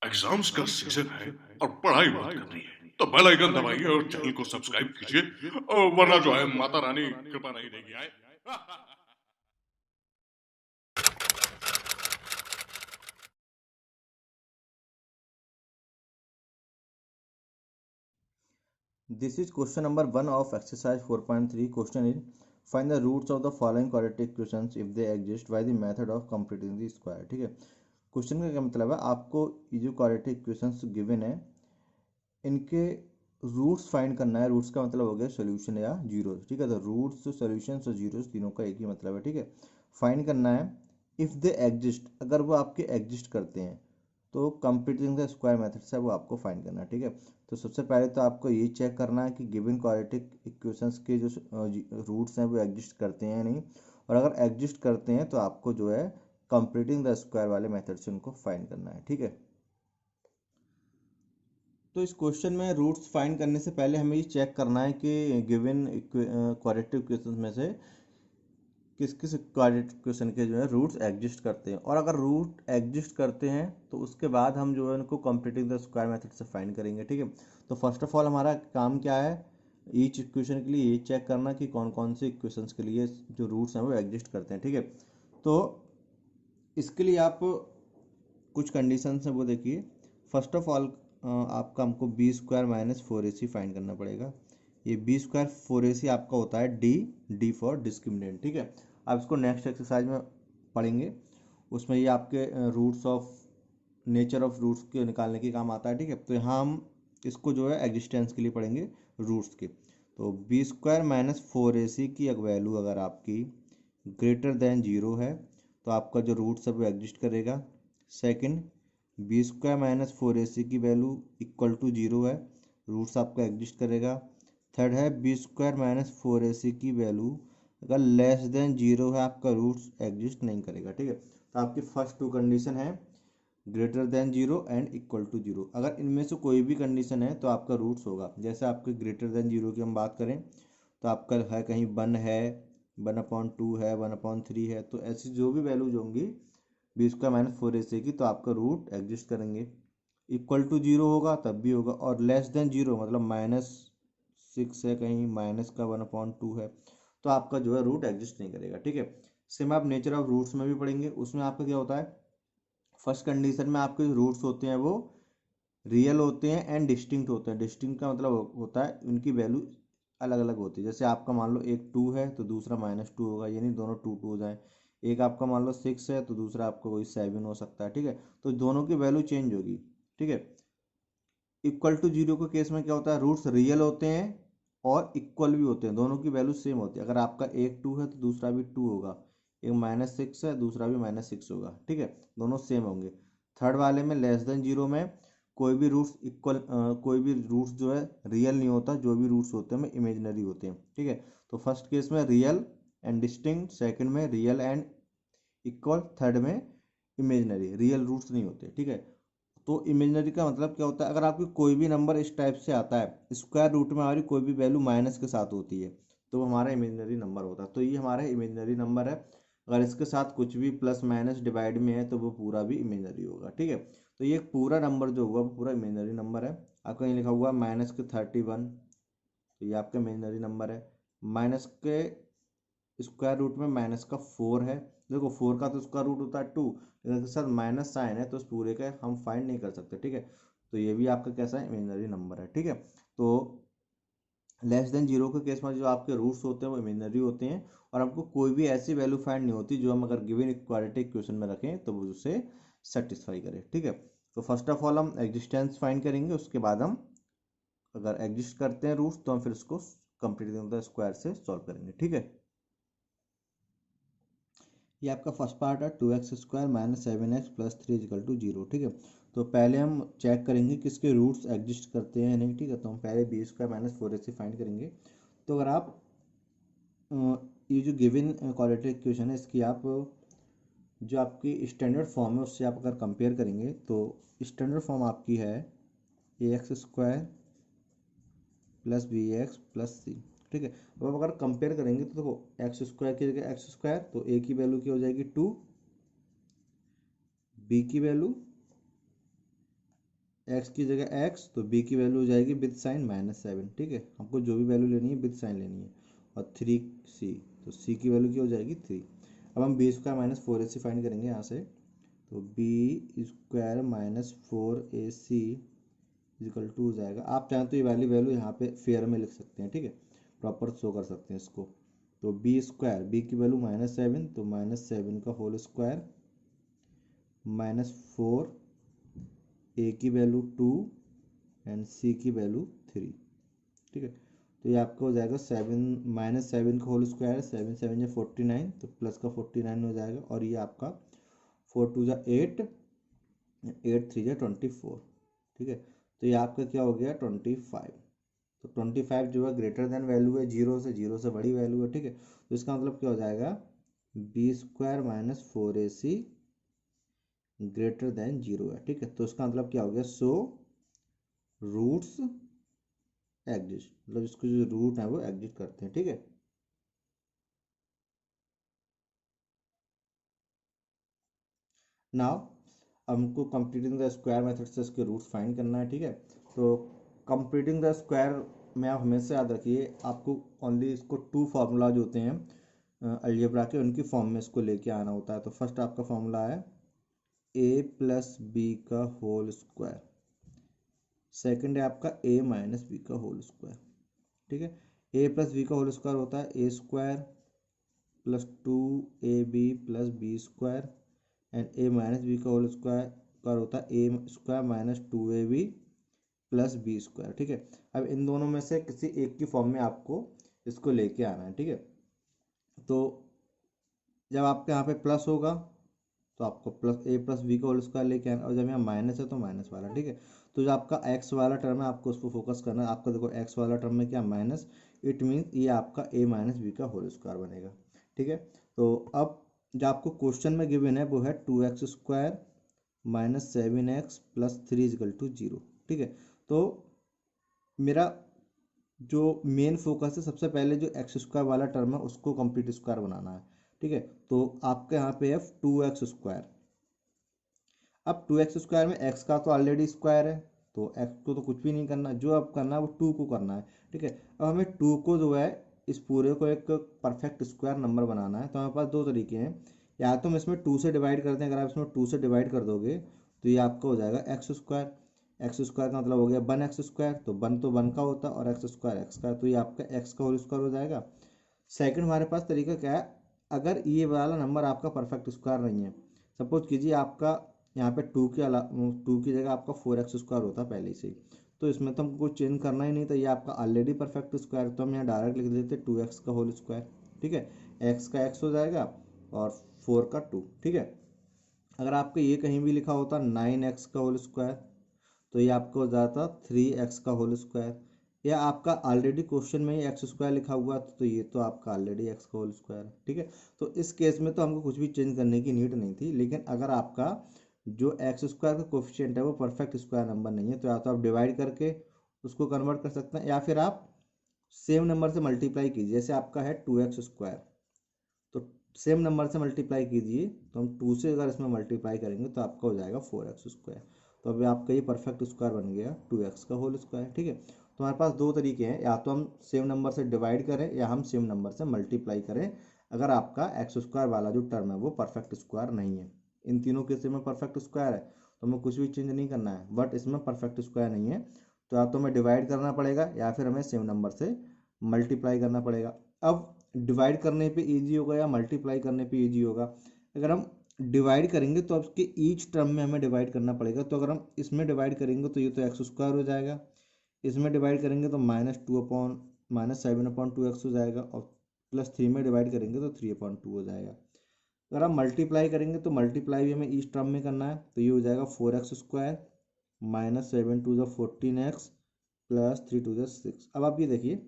Exams का season है और पढ़ाई बहुत करनी है, तो बेल आइकन दबाइए और चैनल को सब्सक्राइब कीजिए। वरना जो है माता रानी कृपा नहीं देगी आए। This is question number 1 of exercise 4.3. Question is find the roots of the following quadratic equations if they exist by the method of completing the square। ठीक है, क्वेश्चन का क्या मतलब है, आपको ये जो क्वाड्रेटिक इक्वेशंस गिवन है इनके रूट्स फाइंड करना है। रूट्स का मतलब हो गया सॉल्यूशन या जीरो। ठीक है, तो रूट्स सॉल्यूशन और जीरोस तीनों का एक ही मतलब है। ठीक है, फाइंड करना है इफ़ दे एग्जिस्ट, अगर वो आपके एग्जिस्ट करते हैं तो कंप्लीटिंग द स्क्वायर मेथड से वो आपको फाइंड करना है। ठीक है, तो सबसे पहले तो आपको ये चेक करना है कि गिवन क्वाड्रेटिक इक्वेशंस के जो रूट्स हैं वो एग्जिस्ट करते हैं या नहीं, और अगर एग्जिस्ट करते हैं तो आपको जो है कंप्लीटिंग द स्क्वायर वाले मेथड से उनको फाइंड करना है। ठीक है, तो इस क्वेश्चन में रूट्स फाइंड करने से पहले हमें ये चेक करना है कि गिवन क्वाड्रेटिक इक्वेशंस में से किस किस क्वाड्रेटिक इक्वेशन के जो है रूट्स एग्जिस्ट करते हैं, और अगर रूट एग्जिस्ट करते हैं तो उसके बाद हम जो है उनको कंप्लीटिंग द स्क्वायर मेथड से फाइंड करेंगे। ठीक है, तो फर्स्ट ऑफ ऑल हमारा काम क्या है, ईच इक्वेशन के लिए ये चेक करना कि कौन कौन से इक्वेशंस के लिए जो रूट्स हैं वो एग्जिस्ट करते हैं। ठीक है, तो इसके लिए आप कुछ कंडीशंस हैं वो देखिए। फर्स्ट ऑफ ऑल आपका हमको B square minus four A C find करना पड़ेगा। ये बी स्क्वायर फोर ए सी आपका होता है डी, डी फॉर डिस्क्रिमिनेंट। ठीक है, आप इसको नेक्स्ट एक्सरसाइज में पढ़ेंगे, उसमें ये आपके roots of nature of roots के निकालने के काम आता है। ठीक है, तो यहाँ हम इसको जो है एग्जिस्टेंस के लिए पढ़ेंगे रूट्स के। तो B square minus four A C की वैल्यू अगर आपकी ग्रेटर देन जीरो है तो आपका जो रूट्स है वो एग्जिस्ट करेगा। Second, B square minus four A C की वैल्यू इक्वल टू जीरो है, रूट्स आपका एग्जिस्ट करेगा। थर्ड है B square minus four A C की वैल्यू अगर लेस देन जीरो है आपका रूट्स एग्जिस्ट नहीं करेगा। ठीक है, तो आपकी फर्स्ट टू कंडीशन है greater than zero and equal to zero. अगर इनमें से कोई भी कंडीशन है तो आपका रूट्स होगा। जैसे आपके ग्रेटर देन जीरो की हम बात करें तो आपका है कहीं वन है, वन अपॉन टू है, वन अपॉन थ्री है, तो ऐसी जो भी वैल्यूज होंगी B square minus four A C की तो आपका रूट एग्जिस्ट करेंगे। इक्वल टू जीरो होगा तब भी होगा, और लेस देन जीरो मतलब माइनस सिक्स है, कहीं माइनस का वन अपॉन टू है, तो आपका जो है रूट एग्जिस्ट नहीं करेगा। ठीक है, सेम आप नेचर ऑफ रूट्स में भी पढ़ेंगे, उसमें आपका क्या होता है, फर्स्ट कंडीशन में आपके रूट्स होते हैं वो रियल होते हैं एंड डिस्टिंक्ट होते हैं। डिस्टिंक्ट का मतलब होता है उनकी वैल्यू अलग अलग होती है। जैसे आपका मान लो एक टू है तो दूसरा माइनस टू होगा, यानी दोनों टू टू हो जाए। एक आपका मान लो सिक्स है तो दूसरा आपका कोई सेवन हो सकता है। ठीक है, तो दोनों की वैल्यू चेंज होगी। ठीक है, इक्वल टू जीरो के केस में क्या होता है, रूट्स रियल होते हैं और इक्वल भी होते हैं, दोनों की वैल्यू सेम होती है। अगर आपका एक टू है तो दूसरा भी टू होगा, एक माइनस सिक्स है दूसरा भी माइनस सिक्स होगा। ठीक है, दोनों सेम होंगे। थर्ड वाले में लेस देन जीरो में कोई भी रूट्स इक्वल कोई भी रूट्स जो है रियल नहीं होता, जो भी रूट्स होते हैं में इमेजिनरी होते हैं। ठीक है, तो फर्स्ट केस में रियल एंड डिस्टिंक्ट, सेकंड में रियल एंड इक्वल, थर्ड में इमेजिनरी, रियल रूट्स नहीं होते। ठीक है, तो इमेजिनरी का मतलब क्या होता है, अगर आपकी कोई भी नंबर इस टाइप से आता है स्क्वायर रूट में हमारी कोई भी वैल्यू माइनस के साथ होती है तो वो हमारा इमेजिनरी नंबर होता है। तो ये हमारा इमेजिनरी नंबर है। अगर इसके साथ कुछ भी प्लस माइनस डिवाइड में है तो वो पूरा भी इमेजिनरी होगा। ठीक है, तो ये पूरा नंबर जो होगा वो पूरा इमेजिनरी नंबर है। आपका ये लिखा हुआ माइनस के 31, तो ये आपका इमेजिनरी नंबर है। माइनस के स्क्वायर रूट में माइनस का फोर है, देखो फोर का तो स्क्वायर रूट होता है टू, लेकिन इसके साथ माइनस साइन है तो इस पूरे का हम फाइंड नहीं कर सकते। ठीक है, तो ये भी आपका कैसा है, इमेजिनरी नंबर है। ठीक है, तो लेस देन जीरो के केस में जो आपके रूट्स होते हैं वो इमेजिनरी होते हैं, और हमको कोई भी ऐसी वैल्यू फाइंड नहीं होती जो हम अगर गिवन इक्वालिटी इक्वेशन में रखें तो वो उसे सेटिस्फाई करे। ठीक है, तो फर्स्ट ऑफ ऑल हम एग्जिस्टेंस फाइंड करेंगे, उसके बाद हम अगर एग्जिस्ट करते हैं रूट्स तो हम फिर उसको कंप्लीट स्क्वायर से सॉल्व करेंगे। ठीक है, ये आपका फर्स्ट पार्ट है, two x square minus seven x plus three is equal to zero. ठीक है, तो पहले हम चेक करेंगे किसके रूट्स एग्जिस्ट करते हैं या नहीं। ठीक है, तो हम पहले बी स्क्वायर माइनस फोर ए से फाइंड करेंगे। तो अगर आप ये जो गिवन क्वाड्रेटिक इक्वेशन है इसकी आप जो आपकी स्टैंडर्ड फॉर्म है उससे आप अगर कंपेयर करेंगे तो स्टैंडर्ड फॉर्म आपकी है A X square plus B X plus C. ठीक है, अब आप अगर कंपेयर करेंगे तो देखो एक्स स्क्वायर की जगह एक्स स्क्वायर, तो ए की वैल्यू क्या हो जाएगी टू, बी की वैल्यू एक्स की जगह एक्स, तो बी की वैल्यू हो जाएगी विद साइन -7, ठीक है। हमको जो भी वैल्यू लेनी है विद साइन लेनी है। और 3c, तो सी की वैल्यू क्या हो जाएगी 3। अब हम बी स्क्वायर -4ac फाइंड करेंगे यहाँ से, तो B square -4ac is equal to हो जाएगा, आप चाहें तो ये वाली वैल्यू यहाँ पे फेयर में लिख सकते हैं, ठीक है, प्रॉपर शो कर सकते हैं इसको। तो बी स्क्वायर, बी की वैल्यू -7, तो -7 का होल स्क्वायर -4, ए की वैल्यू 2 एंड सी की वैल्यू 3, ठीक है। तो ये आपका हो जाएगा 7 -7 का होल स्क्वायर, 7 7 या 49, तो प्लस का 49 हो जाएगा। और ये आपका 4 2 जा 8, 8 3 जा 24, ठीक है। तो ये आपका क्या हो गया 25। तो 25 जो है ग्रेटर देन वैल्यू है जीरो से बड़ी वैल्यू है, ठीक है। तो इसका मतलब क्या हो जाएगा b square -4ac greater than zero है, ठीक है। तो इसका मतलब क्या हो गया, सो रूट्स एग्जिस्ट, मतलब इसको जो रूट है वो एग्जिस्ट करते हैं, ठीक है। नाउ हमको कंप्लीटिंग द स्क्वायर मेथड से इसके रूट्स फाइंड करना है, ठीक है। तो कंप्लीटिंग द स्क्वायर में आप हमेशा याद रखिए, आपको ओनली इसको टू फार्मूला जो होते हैं अलजेब्रा के, उनकी फॉर्म में इसको लेके आना होता है। तो फर्स्ट आपका फॉर्मूला है a प्लस बी का होल स्क्वायर, सेकेंड है आपका a माइनस बी का होल स्क्वायर, ठीक है। a प्लस बी का होल स्क्वायर होता है A square plus 2ab plus B square, and a minus B का होल स्क्वायर होता है A square -2ab plus B square, ठीक है। अब इन दोनों में से किसी एक की फॉर्म में आपको इसको लेके आना है, ठीक है। तो जब आपके यहाँ पे प्लस होगा तो आपको प्लस ए प्लस बी का होल स्क्वायर लेके आना, और जब यहाँ माइनस है तो माइनस वाला, ठीक है। तो जो आपका एक्स वाला टर्म है आपको उस पर फोकस करना है। आपका देखो एक्स वाला टर्म में क्या माइनस, इट मीन्स ये आपका ए माइनस बी का होल स्क्वायर बनेगा, ठीक है। तो अब जो आपको क्वेश्चन में गिवन है वो है 2x square -7x plus 3 is equal to 0, ठीक है। तो मेरा जो मेन फोकस है, सबसे पहले जो एक्स स्क्वायर वाला टर्म है उसको कंप्लीट स्क्वायर बनाना है, ठीक है। तो आपके यहाँ पे है 2x स्क्वायर। अब 2x स्क्वायर में x का तो ऑलरेडी स्क्वायर है, तो x को तो कुछ भी नहीं करना, जो अब करना है वो 2 को करना है, ठीक है। अब हमें 2 को जो है इस पूरे को एक परफेक्ट स्क्वायर नंबर बनाना है। तो हमारे पास दो तरीके हैं, या तो हम इसमें 2 से डिवाइड करते हैं, अगर आप इसमें 2 से डिवाइड कर दोगे तो ये आपका हो जाएगा एक्स स्क्वायर। एक्स स्क्वायर का मतलब हो गया 1x स्क्वायर, तो 1 तो 1 का होता है और एक्स स्क्वायर एक्स का, तो ये आपका एक्स का होल स्क्वायर हो जाएगा। सेकंड हमारे पास तरीका क्या है, अगर ये वाला नंबर आपका परफेक्ट स्क्वायर नहीं है, सपोज कीजिए आपका यहाँ पे 2 के अलावा 2 की जगह आपका 4x स्क्वायर होता है पहले से ही, तो इसमें तो हमको कुछ चेंज करना ही नहीं था, ये आपका ऑलरेडी परफेक्ट स्क्वायर, तो हम यहाँ डायरेक्ट लिख देते 2x का होल स्क्वायर, ठीक है। x का x हो जाएगा और 4 का 2, ठीक है। अगर आपको ये कहीं भी लिखा होता 9x का होल स्क्वायर, तो ये आपका हो जाता 3x का होल स्क्वायर, या आपका ऑलरेडी क्वेश्चन में ही एक्स स्क्वायर लिखा हुआ तो ये तो आपका ऑलरेडी एक्स का होल स्क्वायर है, ठीक है। तो इस केस में तो हमको कुछ भी चेंज करने की नीड नहीं थी, लेकिन अगर आपका जो एक्स स्क्वायर का कोफिशिएंट है वो परफेक्ट स्क्वायर नंबर नहीं है, तो या तो आप डिवाइड करके उसको कन्वर्ट कर सकते हैं, या फिर आप सेम नंबर से मल्टीप्लाई कीजिए। जैसे आपका है 2x स्क्वायर, तो सेम नंबर से मल्टीप्लाई कीजिए, तो हम 2 से अगर इसमें मल्टीप्लाई करेंगे तो आपका हो जाएगा 4x स्क्वायर। तो अभी आपका ये परफेक्ट स्क्वायर बन गया 2x का होल स्क्वायर, ठीक है। तो हमारे पास दो तरीके हैं, या तो हम सेम नंबर से डिवाइड करें या हम सेम नंबर से मल्टीप्लाई करें, अगर आपका एक्स स्क्वायर वाला जो टर्म है वो परफेक्ट स्क्वायर नहीं है। इन तीनों केस में परफेक्ट स्क्वायर है तो हमें कुछ भी चेंज नहीं करना है, बट इसमें परफेक्ट स्क्वायर नहीं है, तो या तो हमें डिवाइड करना पड़ेगा या फिर हमें सेम नंबर से मल्टीप्लाई करना पड़ेगा। अब डिवाइड करने पे इजी होगा या मल्टीप्लाई करने पे इजी होगा, अगर हम डिवाइड करेंगे तो अब उसके ईच टर्म में हमें डिवाइड करना पड़ेगा। तो अगर हम इसमें डिवाइड करेंगे तो ये तो एक्स स्क्वायर हो जाएगा, इसमें डिवाइड करेंगे तो -7/2x हो जाएगा, और +3 में डिवाइड करेंगे तो 3/2 हो जाएगा। अगर हम मल्टीप्लाई करेंगे तो मल्टीप्लाई भी हमें ईच टर्म में करना है, तो ये हो जाएगा 4x स्क्वायर -7×2 = 14x +3×2 = 6। अब आप ये देखिए,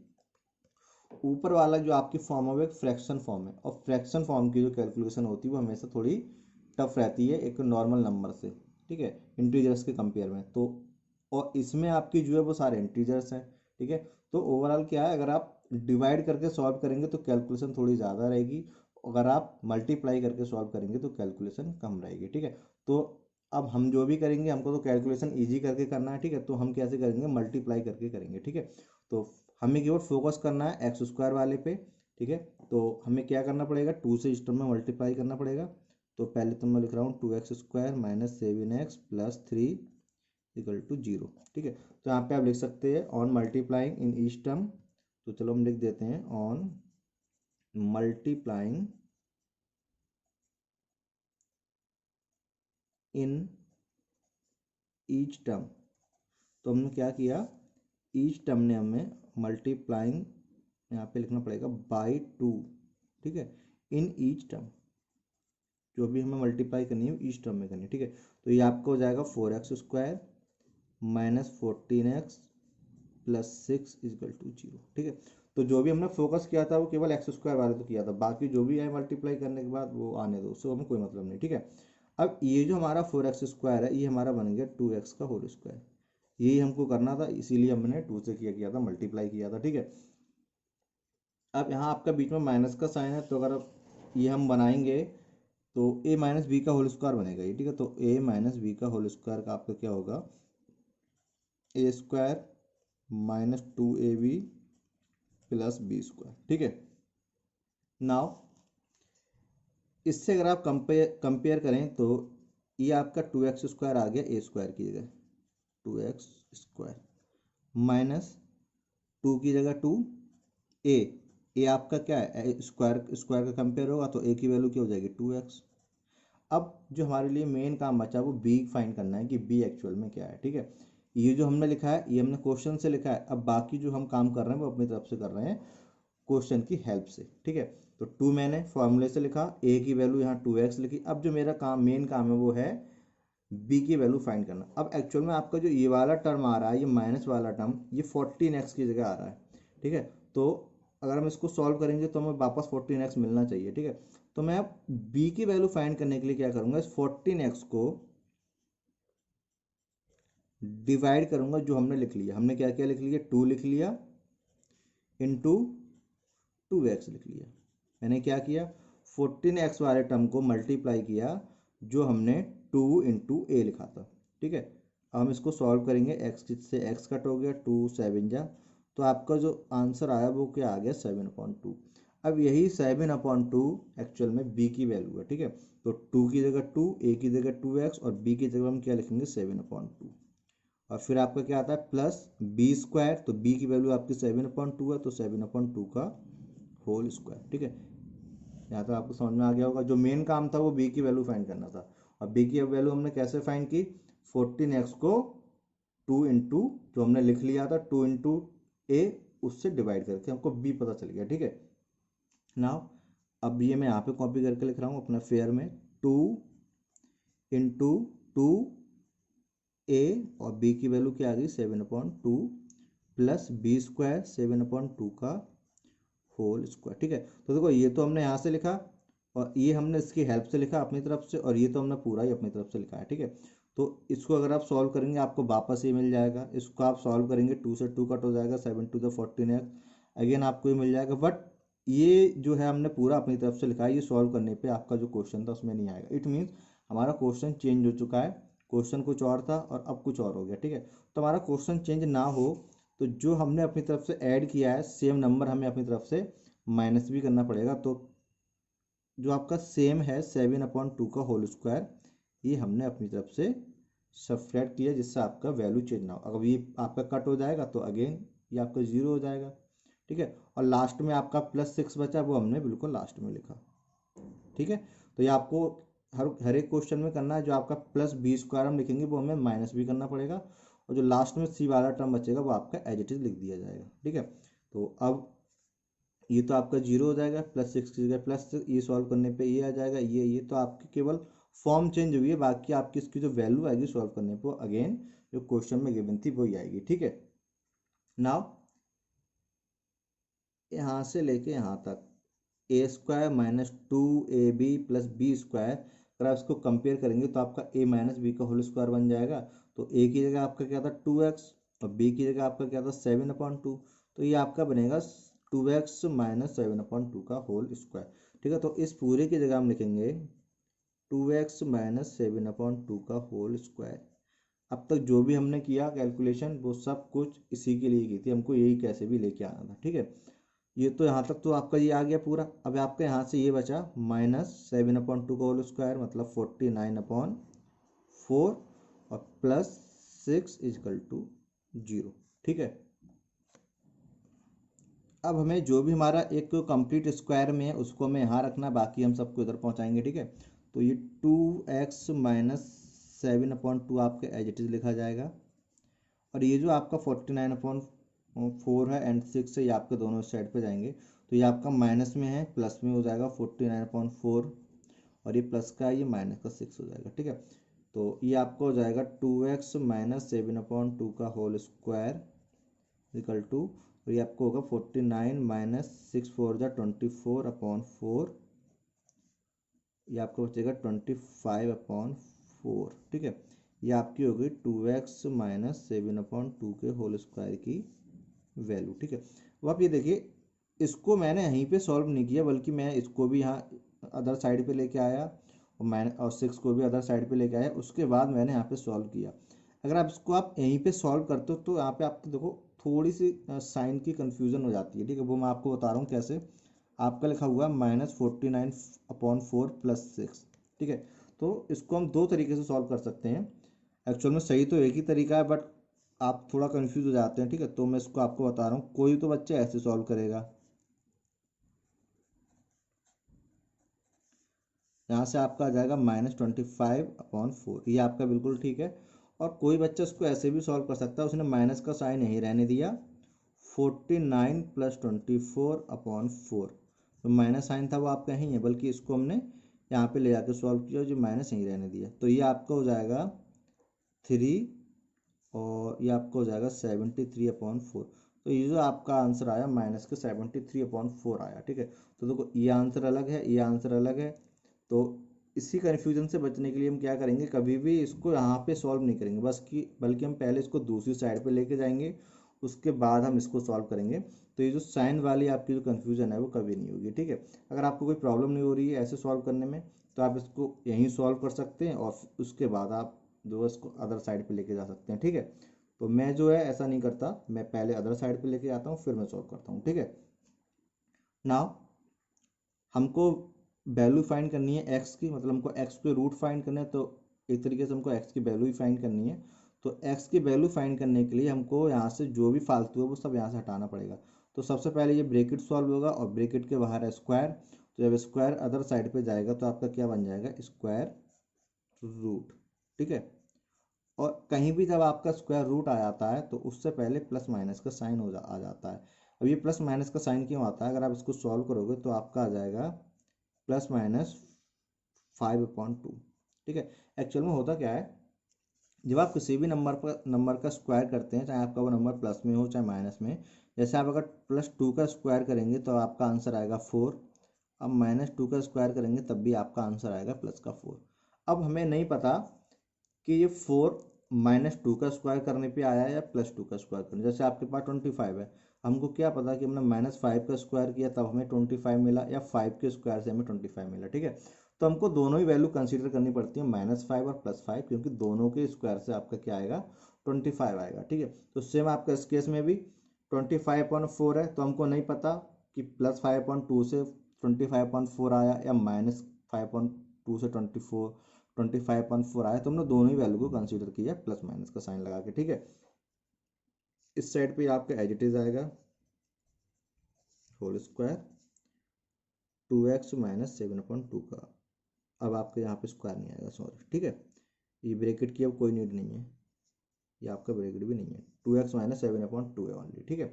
ऊपर वाला जो आपकी फॉर्म है वो एक फ्रैक्शन फॉर्म है, और फ्रैक्शन फॉर्म की जो कैलकुलेशन होती है वो हमेशा थोड़ी टफ रहती है एक नॉर्मल नंबर से, ठीक है, इंटीजर्स के कंपेयर में। तो और इसमें आपकी जो है वो सारे इंटीजर्स हैं, ठीक है। तो ओवरऑल क्या है, अगर आप डिवाइड करके सॉल्व करेंगे तो कैलकुलेशन थोड़ी ज़्यादा रहेगी, अगर आप मल्टीप्लाई करके सॉल्व करेंगे तो कैलकुलेशन कम रहेगी, ठीक है। तो अब हम जो भी करेंगे हमको तो कैलकुलेशन इजी करके करना है, ठीक है। तो हम कैसे करेंगे, मल्टीप्लाई करके करेंगे, ठीक है। तो हमें केवल फोकस करना है एक्स स्क्वायर वाले पे, ठीक है। तो हमें क्या करना पड़ेगा, टू से इस टर्म में मल्टीप्लाई करना पड़ेगा। तो पहले तो मैं लिख रहा हूँ 2x² minus 7x plus 3 equal to 0, ठीक है। तो यहाँ पे आप लिख सकते हैं on multiplying in each term. तो चलो हम लिख देते हैं on multiplying in each term. तो हमने क्या किया, ईच टर्म ने हमें मल्टीप्लाइंग यहाँ पे लिखना पड़ेगा बाई 2, ठीक है, इन ईच टर्म। जो भी हमें मल्टीप्लाई करनी है ईच टर्म में करनी है, ठीक है। तो ये आपका हो जाएगा 4x² minus 14x plus 6 is equal to 0, ठीक है। तो जो भी हमने फोकस किया था वो केवल x² वाले तो किया था, बाकी जो भी है मल्टीप्लाई करने के बाद वो आने दो, उससे हमें कोई मतलब नहीं, ठीक है। अब ये जो हमारा 4x² है ये हमारा बन गया 2x का होल स्क्वायर। यही हमको करना था, इसीलिए हमने 2 से किया था, मल्टीप्लाई किया था, ठीक है। अब यहाँ आपका बीच में माइनस का साइन है, तो अगर अब ये हम बनाएंगे तो a माइनस बी का होल स्क्वायर बनेगा ये, ठीक है। तो a माइनस बी का होल स्क्वायर का आपका क्या होगा, a² minus 2ab plus b², ठीक है। नाउ इससे अगर आप कंपेयर करें तो ये आपका 2x² आ गया a² की जगह, 2x² माइनस 2 की जगह 2 a, ए आपका क्या है, स्क्वायर स्क्वायर का कंपेयर होगा तो a की वैल्यू क्या हो जाएगी 2x। अब जो हमारे लिए मेन काम बचा वो b फाइंड करना है कि b एक्चुअल में क्या है, ठीक है। ये जो हमने लिखा है ये हमने क्वेश्चन से लिखा है, अब बाकी जो हम काम कर रहे हैं वो अपनी तरफ से कर रहे हैं क्वेश्चन की हेल्प से, ठीक है। तो 2 मैंने फॉर्मूले से लिखा, a की वैल्यू यहाँ 2x लिखी। अब जो मेरा काम मेन काम है वो है b की वैल्यू फाइंड करना। अब एक्चुअल में आपका जो ये वाला टर्म आ रहा है, ये माइनस वाला टर्म, ये 14x की जगह आ रहा है, ठीक है। तो अगर हम इसको सॉल्व करेंगे तो हमें वापस 14x मिलना चाहिए, ठीक है। तो मैं अब b की वैल्यू फाइंड करने के लिए क्या करूंगा, इस 14x को डिवाइड करूंगा जो हमने लिख लिया। हमने क्या क्या लिख लिया, 2 लिख लिया इंटू 2x लिख लिया। मैंने क्या किया, 14x वाले टर्म को मल्टीप्लाई किया जो हमने 2 इंटू ए लिखा था, ठीक है। अब हम इसको सॉल्व करेंगे, x से x कट हो गया, 2 7 जा, तो आपका जो आंसर आया वो क्या आ गया 7/2। अब यही 7/2 एक्चुअल में b की वैल्यू है, ठीक है। तो 2 की जगह 2, a की जगह 2x और b की जगह हम क्या लिखेंगे 7/2। और फिर आपका क्या आता है प्लस b², तो b की वैल्यू आपकी 7/2 है, तो 7/2 का होल स्क्वायर, ठीक है। यहाँ तक आपको समझ में आ गया होगा, जो मेन काम था वो b की वैल्यू फाइंड करना था। और b की वैल्यू हमने कैसे फाइंड की, 14x को 2 इंटू जो हमने लिख लिया था 2 इंटू ए, उससे डिवाइड करके हमको b पता चल गया, ठीक है। नाउ अब ये मैं यहाँ पे कॉपी करके लिख रहा हूँ अपना फेयर में, 2 इंटू 2 ए और b की वैल्यू क्या आ गई 7/2 प्लस b² 7/2 का होल स्क्वायर, ठीक है। तो देखो ये तो हमने यहाँ से लिखा और ये हमने इसकी हेल्प से लिखा अपनी तरफ से, और ये तो हमने पूरा ही अपनी तरफ से लिखा है, ठीक है। तो इसको अगर आप सॉल्व करेंगे आपको वापस ये मिल जाएगा, इसको आप सॉल्व करेंगे 2 से 2 कट हो जाएगा, 7 टू द 14x अगेन आपको ये मिल जाएगा। बट ये जो है हमने पूरा अपनी तरफ से लिखा है, ये सॉल्व करने पे आपका जो क्वेश्चन था उसमें नहीं आएगा। इट मीन्स हमारा क्वेश्चन चेंज हो चुका है, क्वेश्चन कुछ और था और अब कुछ और हो गया, ठीक है। तो हमारा क्वेश्चन चेंज ना हो तो जो हमने अपनी तरफ से ऐड किया है सेम नंबर हमें अपनी तरफ से माइनस भी करना पड़ेगा। तो जो आपका सेम है 7/2 का होल स्क्वायर, ये हमने अपनी तरफ से सब्ट्रैक्ट किया जिससे आपका वैल्यू चेंज ना हो। अगर ये आपका कट हो जाएगा तो अगेन ये आपका 0 हो जाएगा, ठीक है। और लास्ट में आपका +6 बचा, वो हमने बिल्कुल लास्ट में लिखा, ठीक है। तो ये आपको हर एक क्वेश्चन में करना है, जो आपका प्लस b² हम लिखेंगे वो हमें माइनस भी करना पड़ेगा, और जो लास्ट में c वाला टर्म बचेगा वो आपका एज इट इज लिख दिया जाएगा, ठीक है। तो अब ये तो आपका 0 हो जाएगा, +6 की जगह +6, ये सॉल्व करने पे ये आ जाएगा, ये तो आपकी केवल फॉर्म चेंज हुई है, बाकी आपकी इसकी जो वैल्यू आएगी सॉल्व करने पे अगेन जो क्वेश्चन में गिवन थी वही आएगी, ठीक है। नाउ यहाँ से लेके यहाँ तक a² minus 2ab plus b² अगर आप इसको कंपेयर करेंगे तो आपका a माइनस बी का होल स्क्वायर बन जाएगा। तो a की जगह आपका क्या था 2x और b की जगह आपका क्या था 7/2, तो ये आपका बनेगा 2x माइनस 7/2 का होल स्क्वायर, ठीक है। तो इस पूरे की जगह हम लिखेंगे 2x माइनस 7/2 का होल स्क्वायर। अब तक जो भी हमने किया कैलकुलेशन वो सब कुछ इसी के लिए की थी, हमको यही कैसे भी लेके आना था, ठीक है। ये तो यहाँ तक तो आपका ये आ गया पूरा। अब आपका यहाँ से ये बचा -7/2 का होल स्क्वायर मतलब 49/4 और +6 = 0, ठीक है। अब हमें जो भी हमारा एक कंप्लीट स्क्वायर में है उसको हमें यहाँ रखना, बाकी हम सबको इधर पहुँचाएंगे, ठीक है। तो ये 2x माइनस 7/2 आपके एज इट इज़ लिखा जाएगा। और ये जो आपका 49/4 है एंड 6 है, ये आपके दोनों साइड पे जाएंगे, तो ये आपका माइनस में है प्लस में हो जाएगा 49/4, और ये प्लस का है, ये माइनस का 6 हो जाएगा, ठीक है। तो ये आपका हो जाएगा 2x माइनस 7/2 का होल स्क्वायर इक्वल टू, और ये आपको होगा 49 माइनस 6 4 = 24/4, ये आपको बचेगा 25/4, ठीक है। ये आपकी हो गई 2x माइनस 7/2 के होल स्क्वायर की वैल्यू, ठीक है। अब आप ये देखिए, इसको मैंने यहीं पे सॉल्व नहीं किया, बल्कि मैं इसको भी यहाँ अदर साइड पे लेके आया और मैंने और 6 को भी अदर साइड पे लेके आया, उसके बाद मैंने यहाँ पे सॉल्व किया। अगर आप इसको आप यहीं पे सॉल्व करते हो तो यहाँ पे आपको देखो थोड़ी सी साइन की कन्फ्यूज़न हो जाती है, ठीक है। वो मैं आपको बता रहा हूँ कैसे। आपका लिखा हुआ -49/4 + 6, ठीक है। तो इसको हम दो तरीके से सॉल्व कर सकते हैं। एक्चुअल में सही तो एक ही तरीका है, बट आप थोड़ा कंफ्यूज हो जाते हैं, ठीक है। तो मैं इसको आपको बता रहा हूँ, कोई तो बच्चा ऐसे सॉल्व करेगा, यहाँ से आपका आ जाएगा -25/4, ये आपका बिल्कुल ठीक है। और कोई बच्चा इसको ऐसे भी सॉल्व कर सकता है, उसने माइनस का साइन यहीं रहने दिया, 49 + 24/4, तो माइनस साइन था वो आपका यहीं है, बल्कि इसको हमने यहाँ पे ले जाकर सॉल्व किया, जो माइनस यहीं रहने दिया, तो ये आपका हो जाएगा 3, और ये आपका हो जाएगा 73/4। तो ये जो आपका आंसर आया माइनस के 73/4 आया, ठीक है। तो देखो ये आंसर अलग है, ये आंसर अलग है। तो इसी कन्फ्यूजन से बचने के लिए हम क्या करेंगे, कभी भी इसको यहाँ पे सॉल्व नहीं करेंगे, बल्कि हम पहले इसको दूसरी साइड पे लेके जाएंगे, उसके बाद हम इसको सॉल्व करेंगे। तो ये जो साइन वाली आपकी जो कन्फ्यूजन है वो कभी नहीं होगी, ठीक है। अगर आपको कोई प्रॉब्लम नहीं हो रही है ऐसे सॉल्व करने में, तो आप इसको यहीं सॉल्व कर सकते हैं, और उसके बाद आप जो है इसको अदर साइड पे लेके जा सकते हैं, ठीक है। तो मैं जो है ऐसा नहीं करता, मैं पहले अदर साइड पे लेके जाता हूँ फिर मैं सॉल्व करता हूँ, ठीक है। नाउ हमको वैल्यू फाइंड करनी है एक्स की, मतलब हमको एक्स के रूट फाइंड करना है, तो एक तरीके से हमको एक्स की वैल्यू ही फाइंड करनी है। तो एक्स की वैल्यू फाइंड करने के लिए हमको यहाँ से जो भी फालतू है वो सब यहाँ से हटाना पड़ेगा। तो सबसे पहले ये ब्रेकेट सॉल्व होगा, और ब्रेकेट के बाहर है स्क्वायर, तो जब स्क्वायर अदर साइड पे जाएगा तो आपका क्या बन जाएगा, स्क्वायर रूट, ठीक है। और कहीं भी जब आपका स्क्वायर रूट आ जाता है तो उससे पहले प्लस माइनस का साइन आ जाता है। अब ये प्लस माइनस का साइन क्यों आता है, अगर आप इसको सॉल्व करोगे तो आपका आ जाएगा +-5/2, ठीक है। एक्चुअल में होता क्या है, जब आप किसी भी नंबर का स्क्वायर करते हैं, चाहे आपका वो नंबर प्लस में हो चाहे माइनस में, जैसे आप अगर +2 का स्क्वायर करेंगे तो आपका आंसर आएगा 4, अब -2 का स्क्वायर करेंगे तब भी आपका आंसर आएगा प्लस का 4। अब हमें नहीं पता कि ये 4 -2 का स्क्वायर करने पे आया है या +2 का स्क्वायर करने, जैसे आपके पास 25 है, हमको क्या पता कि हमने -5 का स्क्वायर किया तब हमें 25 मिला, या 5 के स्क्वायर से हमें 25 मिला, ठीक है। तो हमको दोनों ही वैल्यू कंसीडर करनी पड़ती है, -5 और +5, क्योंकि दोनों के स्क्वायर से आपका क्या आएगा, 25 आएगा, ठीक है। तो सेम आपका इस केस में भी 25/4 है, तो हमको नहीं पता कि +5/2 से 25/4 आया या -5/2 से 25/4 आया, तो हमने दोनों ही वैल्यू को कंसीडर किया प्लस माइनस का साइन लगा के, ठीक है। इस साइड पे आपका एज इट इज आएगा होल स्क्वायर 2x माइनस 7/2 का। अब आपके यहाँ पे स्क्वायर नहीं आएगा, सॉरी, ठीक है। ये ब्रैकेट की अब कोई नीड नहीं है, ये आपका ब्रैकेट भी नहीं है, 2x माइनस 7/2 है ओनली, ठीक है।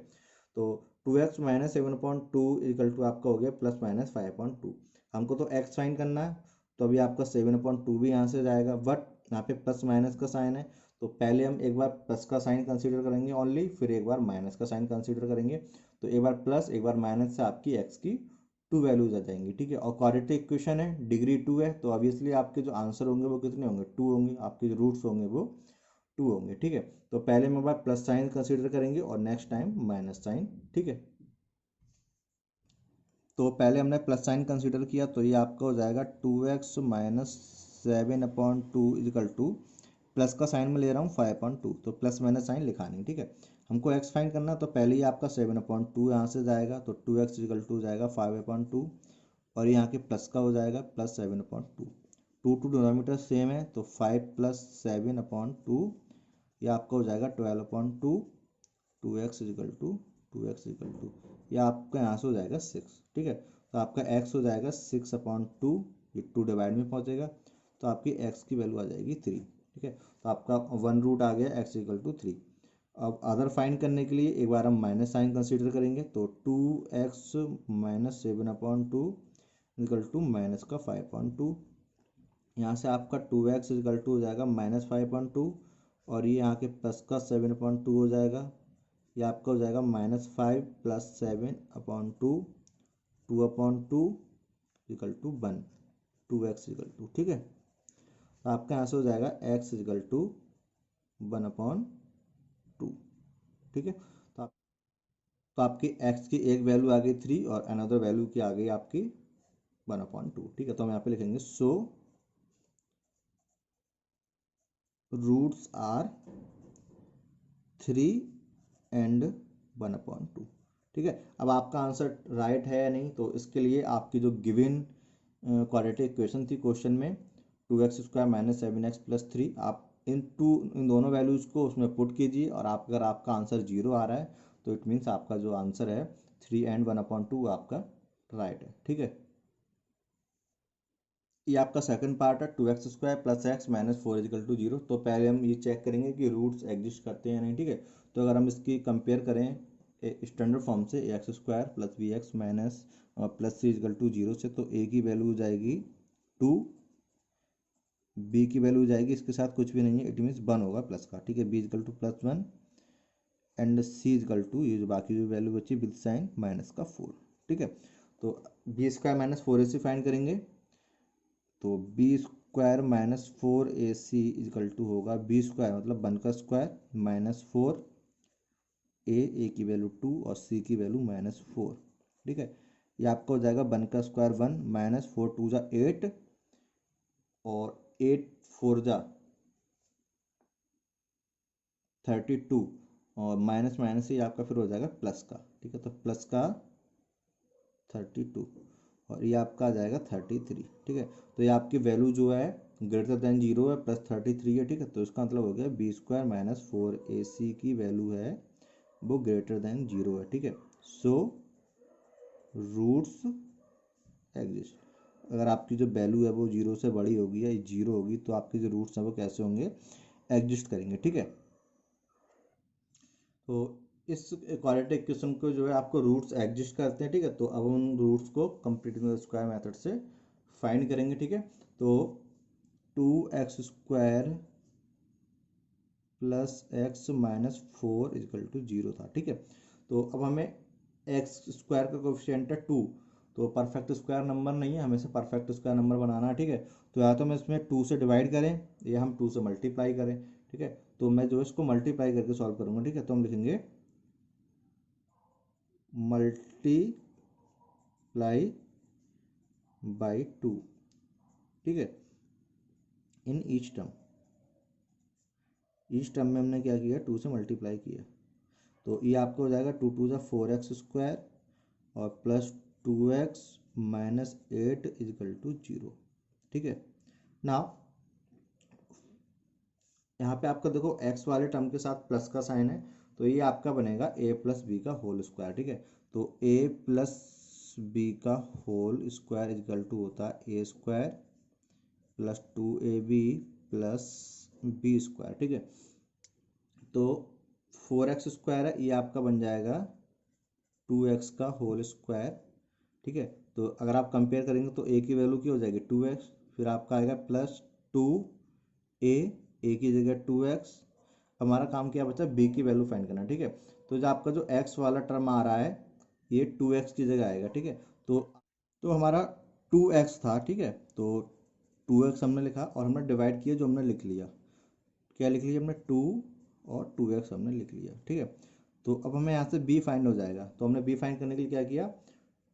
तो 2x माइनस 7/2 इक्वल टू आपका हो गया +-5/2। हमको तो x फाइंड करना है, तो अभी आपका 7/2 भी यहाँ से जाएगा, बट यहाँ पे प्लस माइनस का साइन है, तो पहले हम एक बार प्लस का साइन कंसीडर करेंगे ओनली, फिर एक बार माइनस का साइन कंसीडर करेंगे। तो एक बार प्लस एक बार माइनस से आपकी x की 2 वैल्यूज आ जाएंगी, ठीक है। और क्वाड्रेटिक इक्वेशन है, डिग्री 2 है, तो ऑब्वियसली आपके जो आंसर होंगे वो कितने होंगे, 2 होंगे, आपके जो रूट्स होंगे वो 2 होंगे, ठीक है। तो पहले हम एक बार प्लस साइन कंसीडर करेंगे और नेक्स्ट टाइम माइनस साइन, ठीक है। तो पहले हमने प्लस साइन कंसीडर किया, तो ये आपका हो जाएगा 2x minus 7/2 is equal to, plus का साइन में ले रहा हूँ 5/2, तो प्लस माइनस साइन लिखा नहीं, ठीक है। हमको एक्स फाइंड करना है, तो पहले ही आपका 7/2 यहाँ से जाएगा, तो 2x इजिकल टू जाएगा 5/2, और यहाँ के प्लस का हो जाएगा प्लस 7/2। 2 डिनोमीटर सेम है, तो 5 प्लस 7/2 ये आपका हो जाएगा 12/2। 2x is equal to 2x is equal to ये आपका यहाँ से हो जाएगा 6, ठीक है। तो आपका x हो जाएगा 6/2, ये 2 डिवाइड में पहुँचेगा, तो आपकी x की वैल्यू आ जाएगी 3, ठीक है। तो आपका 1 रूट आ गया x इजिकल टू 3। अब अदर फाइंड करने के लिए एक बार हम माइनस साइन कंसीडर करेंगे, तो 2x minus 7/2 is equal to minus का 5/2। यहाँ से आपका 2x इजिकल टू हो जाएगा माइनस 5/2, और ये यहाँ के प्लस का 7/2 हो जाएगा, ये आपका हो जाएगा -5 plus 7/2, 2/2 is equal to 1, 2x is equal to, ठीक है। तो आपका यहाँ से हो जाएगा x इजिकल टू 1/2, ठीक है। तो आपकी x की एक वैल्यू आ गई 3 और अनदर वैल्यू की आ गई आपकी 1/2, ठीक है। तो हम यहाँ पे लिखेंगे सो रूट्स आर 3 एंड 1/2, ठीक है। अब आपका आंसर राइट है या नहीं, तो इसके लिए आपकी जो गिवन क्वाड्रेटिक इक्वेशन थी क्वेश्चन में 2x² माइनस 7x प्लस 3, आप इन दोनों वैल्यूज़ को उसमें पुट कीजिए, और आप अगर आपका आंसर 0 आ रहा है तो इट मीन्स आपका जो आंसर है 3 एंड 1/2 आपका राइट है, ठीक है। ये आपका सेकंड पार्ट है, 2x² plus x minus 4 is equal to 0। तो पहले हम ये चेक करेंगे कि रूट्स एग्जिस्ट करते हैं या नहीं, ठीक है। तो अगर हम इसकी कंपेयर करें स्टैंडर्ड फॉर्म से x² plus bx minus plus 3 is equal to 0 से, तो a की वैल्यू हो जाएगी 2, b की वैल्यू हो जाएगी, इसके साथ कुछ भी नहीं है, इट मीन्स 1 होगा प्लस का, ठीक है। b is equal to plus 1 and c is equal to, ये जो बाकी जो वैल्यू बची विद साइन माइनस का 4, ठीक है। तो b² माइनस 4ac फाइंड करेंगे, तो b² minus 4ac is equal to होगा b² मतलब 1 का स्क्वायर माइनस 4, ए की वैल्यू 2 और c की वैल्यू -4, ठीक है। ये आपका हो जाएगा 1 का स्क्वायर 1 माइनस 4 2 जा 8, और 8 4 जा 32, और माइनस माइनस से आपका फिर हो जाएगा प्लस का, ठीक है। तो प्लस का 32, और ये आपका आ जाएगा 33, ठीक है। तो ये आपकी वैल्यू जो है ग्रेटर देन 0 है, प्लस 33 है, ठीक है। तो इसका मतलब हो गया b² माइनस 4ac की वैल्यू है वो ग्रेटर देन 0 है, ठीक है। सो रूट्स एग्जिस्ट, अगर आपकी जो वैल्यू है वो 0 से बड़ी होगी या 0 होगी, तो आपके जो रूट्स हैं वो कैसे होंगे, एग्जिस्ट करेंगे, ठीक है। तो इस क्वाड्रेटिक इक्वेशन को जो है आपको रूट्स एग्जिस्ट करते हैं, ठीक है। तो अब उन रूट्स को कंप्लीटिंग द स्क्वायर मेथड से फाइंड करेंगे, ठीक है। तो 2x² plus x minus 4 is equal to 0 था, ठीक है। तो अब हमें x² का कोफिशिएंट है 2, तो परफेक्ट स्क्वायर नंबर नहीं है, हमें से परफेक्ट स्क्वायर नंबर बनाना है, ठीक है। तो या तो हम इसमें 2 से डिवाइड करें या हम 2 से मल्टीप्लाई करें, ठीक है। तो मैं जो इसको मल्टीप्लाई करके सॉल्व करूंगा, ठीक है। तो हम लिखेंगे मल्टीप्लाई बाई 2, ठीक है, इन ईच टर्म में हमने क्या किया, 2 से मल्टीप्लाई किया। तो ये आपको हो जाएगा 2 2 जा 4x² और plus 2x minus 8 is equal to 0, ठीक है। नाउ यहाँ पे आपका देखो x वाले टर्म के साथ प्लस का साइन है, तो ये आपका बनेगा a प्लस बी का होल स्क्वायर, ठीक है। तो a प्लस बी का होल स्क्वायर इजिकल टू होता है a² plus 2ab plus b², ठीक है। तो 4x² है, ये आपका बन जाएगा 2x का होल स्क्वायर, ठीक है। तो अगर आप कंपेयर करेंगे तो a की वैल्यू क्या हो जाएगी 2x, फिर आपका आएगा प्लस 2a, a की जगह 2x। हमारा काम क्या बचा, b की वैल्यू फाइंड करना, ठीक है। तो जो आपका जो x वाला टर्म आ रहा है ये 2x की जगह आएगा, ठीक है। तो हमारा 2x था, ठीक है। तो 2x हमने लिखा और हमने डिवाइड किया, जो हमने लिख लिया, क्या लिख लिया हमने 2 और 2x हमने लिख लिया, ठीक है। तो अब हमें यहाँ से b फाइंड हो जाएगा, तो हमने b फाइंड करने के लिए क्या किया,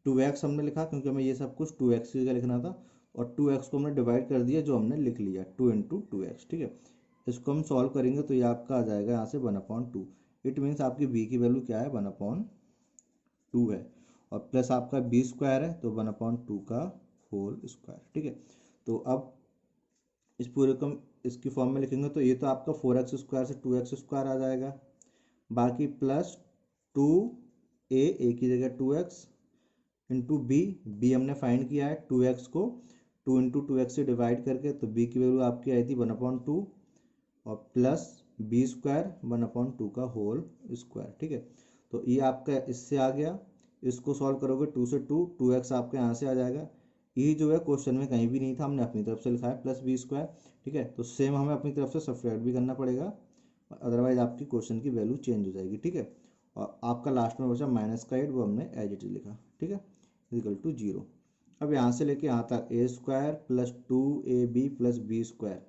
2x हमने लिखा क्योंकि हमें ये सब कुछ 2x की जगह लिखना था। और 2x को हमने डिवाइड कर दिया, जो हमने लिख लिया 2 इंटू 2x, ठीक है। इसको हम सॉल्व करेंगे तो ये आपका आ जाएगा यहाँ से 1/2। इट मीन्स आपकी b की वैल्यू क्या है, 1/2 है। और प्लस आपका b स्क्वायर है तो 1/2 का होल स्क्वायर, ठीक है। तो अब इस पूरे को हम इसकी फॉर्म में लिखेंगे तो ये तो आपका 4x स्क्वायर से 2x स्क्वायर आ जाएगा, बाकी प्लस 2a की जगह 2x इंटू बी हमने फाइंड किया है 2x को 2 इंटू 2x से डिवाइड करके, तो b की वैल्यू आपकी आई थी 1/2 और प्लस b स्क्वायर 1/2 का होल स्क्वायर, ठीक है। तो ये आपका इससे आ गया, इसको सॉल्व करोगे 2 से 2x आपका यहाँ से आ जाएगा। ये जो है क्वेश्चन में कहीं भी नहीं था, हमने अपनी तरफ से लिखा है प्लस b स्क्वायर, ठीक है। तो सेम हमें अपनी तरफ से सब्ट्रैक्ट भी करना पड़ेगा, अदरवाइज आपकी क्वेश्चन की वैल्यू चेंज हो जाएगी, ठीक है। और आपका लास्ट में बचा -8, वो हमने एज इट इज लिखा, ठीक है, इक्वल टू 0। अब यहाँ से लेके यहाँ तक a square plus 2ab plus B square,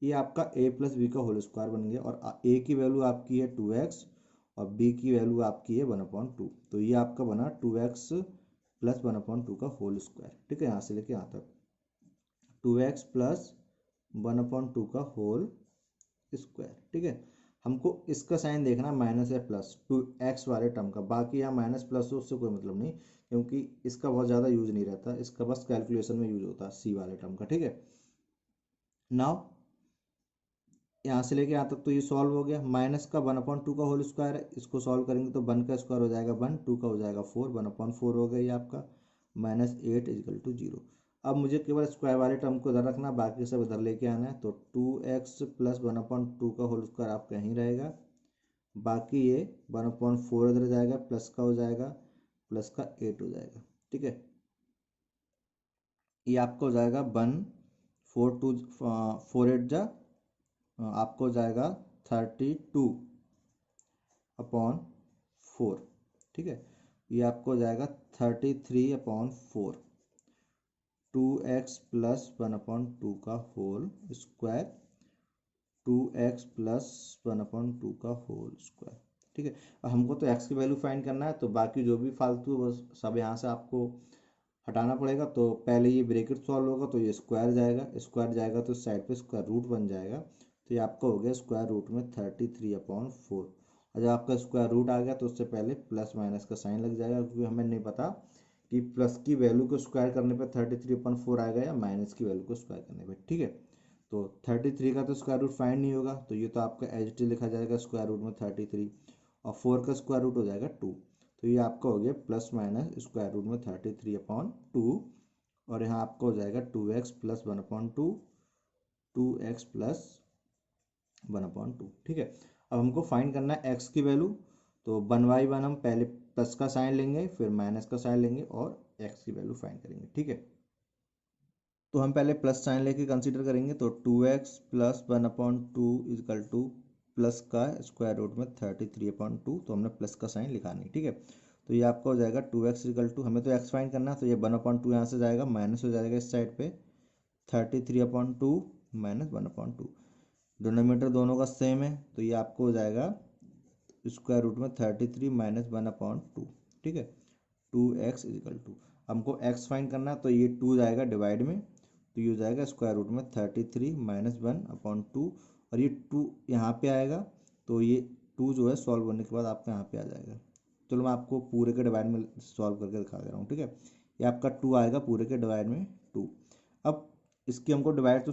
ये आपका a प्लस बी का होल स्क्वायर बन गया। और a की वैल्यू आपकी है 2x और b की वैल्यू आपकी है 1/2, तो ये आपका बना 2x प्लस 1/2 का होल स्क्वायर, ठीक है। यहाँ से लेके यहाँ तक 2x प्लस 1/2 का होल स्क्वायर, ठीक है। हमको इसका साइन देखना माइनस या प्लस 2x वाले टर्म का, बाकी यहाँ माइनस प्लस हो उससे कोई मतलब नहीं, क्योंकि इसका बहुत ज़्यादा यूज नहीं रहता, इसका बस कैलकुलेशन में यूज होता है सी वाले टर्म का, ठीक है। नाउ यहाँ से लेके यहाँ तक तो ये सॉल्व हो गया। माइनस का 1/2 का होल स्क्वायर है, इसको सॉल्व करेंगे तो 1 का स्क्वायर हो जाएगा 1, 2 का हो जाएगा 4, 1/4 हो गया ये आपका, -8 इक्वल टू 0। अब मुझे केवल स्क्वायर वाले टर्म को इधर रखना, बाकी सब इधर लेके आना है। तो 2x प्लस 1/2 का होल स्क्वायर आपका यहीं रहेगा, बाकी ये 1/4 इधर जाएगा, प्लस का हो जाएगा, प्लस का 8 हो जाएगा, ठीक है। ये आपका हो जाएगा 4 जा आपको हो जाएगा 32/4, ठीक है। ये आपको हो जाएगा 33/4, 2x प्लस 1/2 का होल स्क्वायर, 2x प्लस 1/2 का होल स्क्वायर, ठीक है। अब हमको तो x की वैल्यू फाइंड करना है, तो बाकी जो भी फालतू है बस सब यहाँ से आपको हटाना पड़ेगा। तो पहले ये ब्रैकेट सॉल्व होगा तो ये स्क्वायर जाएगा, स्क्वायर जाएगा तो साइड पे स्क्वायर रूट बन जाएगा, तो ये आपका हो गया स्क्वायर रूट में 33/4। और जब आपका स्क्वायर रूट आ गया तो उससे पहले प्लस माइनस का साइन लग जाएगा, क्योंकि हमें नहीं पता कि प्लस की वैल्यू को स्क्वायर करने पर 33/4 आएगा या माइनस की वैल्यू को स्क्वायर करने पर, ठीक है। तो 33 का तो स्क्वायर रूट फाइंड नहीं होगा, तो ये तो आपका एज इट इज लिखा जाएगा स्क्वायर रूट में 33, और 4 का स्क्वायर रूट हो जाएगा 2, तो ये आपका हो गया प्लस माइनस स्क्वायर रूट में 33/2। और यहाँ आपका हो जाएगा 2x प्लस 1/2, 2x प्लस 1/2, ठीक है। अब हमको फाइंड करना है x की वैल्यू, तो 1/1 हम पहले प्लस का साइन लेंगे, फिर माइनस का साइन लेंगे और x की वैल्यू फाइंड करेंगे, ठीक है। तो हम पहले प्लस साइन लेके कंसीडर करेंगे, तो 2x plus 1/2 is equal to plus का स्क्वायर रूट में 33/2, तो हमने प्लस का साइन लिखा नहीं, ठीक है। तो ये आपका हो जाएगा 2x इजकल टू, हमें तो x फाइंड करना है, तो ये 1/2 यहाँ से जाएगा, माइनस हो जाएगा इस साइड पे 33/2 माइनस 1/2, डिनोमिनेटर दोनों का सेम है, तो ये आपको हो जाएगा स्क्वायर रूट में 33 माइनस 1/2, ठीक है। 2x इजकल टू, हमको x फाइंड करना है, तो ये 2 जाएगा डिवाइड में, तो ये हो जाएगा स्क्वायर रूट में 33 माइनस 1/2, और ये 2 यहाँ पे आएगा, तो ये 2 जो है सॉल्व होने के बाद आपका यहाँ पे आ जाएगा। चलो मैं आपको पूरे के डिवाइड में सॉल्व करके दिखा दे रहा हूँ, ठीक है। ये आपका 2 आएगा पूरे के डिवाइड में 2। अब इसकी हमको डिवाइड तो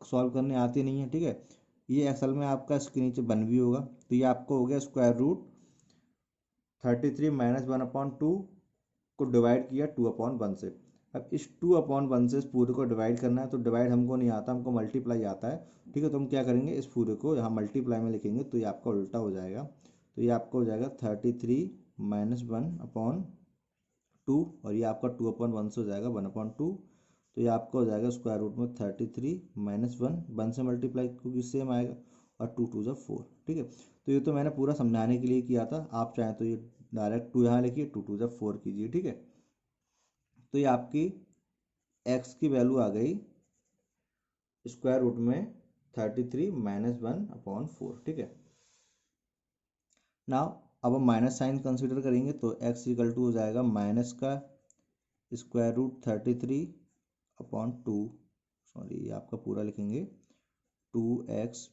सॉल्व करने आती नहीं है, ठीक है। ये असल में आपका इसके नीचे 1 भी होगा, तो ये आपको हो गया स्क्वायर रूट 33 माइनस 1/2 को डिवाइड किया 2/1 से। अब इस 2/1 से इस पूरे को डिवाइड करना है, तो डिवाइड हमको नहीं आता, हमको मल्टीप्लाई आता है, ठीक है। तो हम क्या करेंगे, इस पूरे को यहाँ मल्टीप्लाई में लिखेंगे, तो ये आपका उल्टा हो जाएगा, तो ये आपका हो जाएगा 33 माइनस 1/2, और ये आपका 2/1 से हो जाएगा 1/2, तो ये आपका हो जाएगा स्क्वायर रूट में 33 माइनस 1 से मल्टीप्लाई क्योंकि सेम आएगा, और 2 2 4, ठीक है। तो ये तो मैंने पूरा समझाने के लिए किया था, आप चाहें तो ये डायरेक्ट 2 यहाँ लिखिए, 2 2 4 कीजिए, ठीक है। तो ये आपकी x की वैल्यू आ गई स्क्वायर रूट में 33 माइनस 1/4, ठीक है। नाउ अब हम माइनस साइन कंसिडर करेंगे, तो x इक्वल टू हो जाएगा माइनस का स्क्वायर रूट 33/2, सॉरी ये आपका पूरा लिखेंगे 2x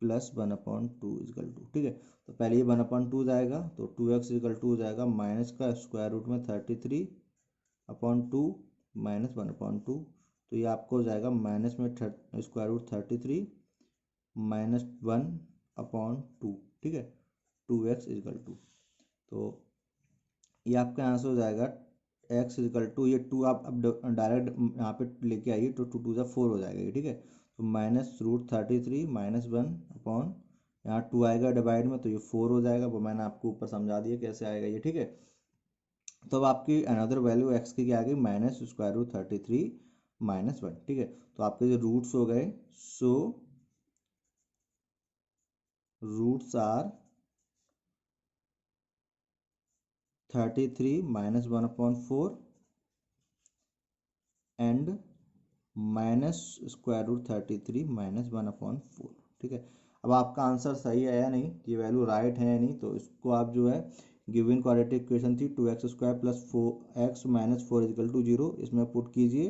प्लस 1/2 इजकल टू, ठीक है। तो पहले ये 1/2 जाएगा तो 2x इजकल टू हो जाएगा माइनस का स्क्वायर रूट में 33/2 माइनस 1/2, तो ये आपको हो जाएगा माइनस में स्क्वायर रूट 33 माइनस 1/2, ठीक है, 2x इजकल टू। तो ये आपका आंसर हो जाएगा x इजकल टू, ये 2 आप अब डायरेक्ट यहाँ पे लेके आइए तो 2 2 4 हो जाएगा ये, ठीक है। तो -√33 माइनस 1 यहाँ 2 आएगा डिवाइड में तो ये 4 हो जाएगा, वो मैंने आपको ऊपर समझा दिया कैसे आएगा ये, ठीक है। तो अब आपकी अनदर वैल्यू x की क्या आ गई, -√33 माइनस 1, ठीक है। तो आपके जो रूट्स हो गए, so roots are 33 minus 1/4 and minus square root 33 minus 1/4, ठीक है। अब आपका आंसर सही है या नहीं, ये वैल्यू राइट है या नहीं, तो इसको आप जो है गिवन क्वाड्रेटिक इक्वेशन थी 2x² plus 4x minus 4 is equal to 0, इसमें पुट कीजिए।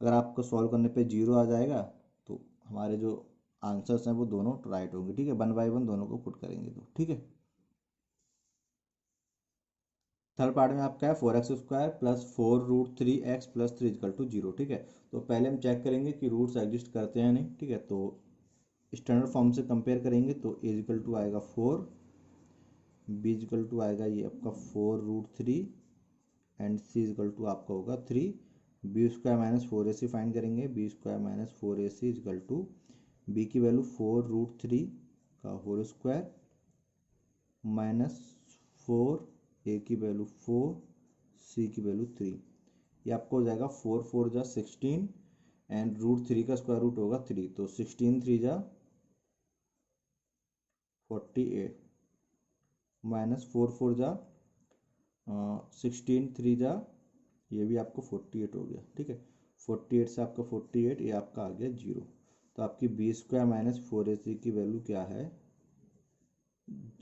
अगर आपको सॉल्व करने पे 0 आ जाएगा तो हमारे जो आंसर्स हैं वो दोनों राइट होंगे, ठीक है। 1 बाई 1 दोनों को पुट करेंगे तो, ठीक है। थर्ड पार्ट में आपका है 4x² plus 4√3x plus 3 is equal to 0, ठीक है। तो पहले हम चेक करेंगे कि रूट्स एग्जिस्ट करते हैं नहीं, ठीक है। तो स्टैंडर्ड फॉर्म से कंपेयर करेंगे तो a इजकल टू आएगा 4, b इजकल टू आएगा ये आपका 4√3 एंड c इजकल टू आपका होगा 3। b² माइनस 4ac फाइंड करेंगे, b² minus 4ac is equal to b की वैल्यू 4√3 का होल स्क्वायर माइनस 4, ए की वैल्यू 4, सी की वैल्यू 3। ये आपको हो जाएगा 4 4 जा 16 एंड √3 का स्क्वायर रूट होगा 3, तो 16 3 जा 48 माइनस 4 4 जा 16 3 जा, ये भी आपको 48 हो गया, ठीक है। 48 से आपका 48, ये आपका आ गया 0। तो आपकी b² माइनस 4ac की वैल्यू क्या है,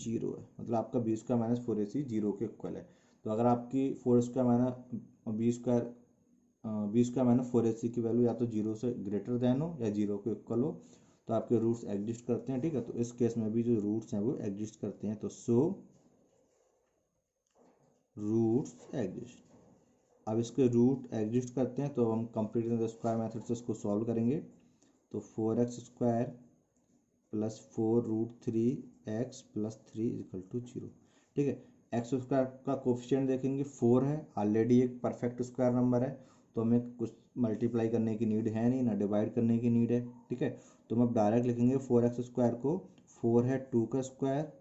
0 है। मतलब आपका b² माइनस 4ac 0 के इक्वल है। तो अगर आपकी 4² माइनस b² माइनस 4ac की वैल्यू या तो 0 से ग्रेटर देन हो या 0 के इक्वल हो तो आपके रूट्स एग्जिस्ट करते हैं, ठीक है। तो इस केस में भी जो रूट्स हैं वो एग्जिस्ट करते हैं, तो सो रूट्स एग्जिस्ट। अब इसके रूट एग्जिस्ट करते हैं तो हम कंप्लीटिंग द स्क्वायर मेथड से इसको सॉल्व करेंगे। तो 4x² plus 4√3x plus 3 is equal to 0, ठीक है। x² का कोफिशिएंट देखेंगे 4 है, ऑलरेडी एक परफेक्ट स्क्वायर नंबर है, तो हमें कुछ मल्टीप्लाई करने की नीड है नहीं, ना डिवाइड करने की नीड है, ठीक है। तो हम अब डायरेक्ट लिखेंगे 4x² को, 4 है 2 का स्क्वायर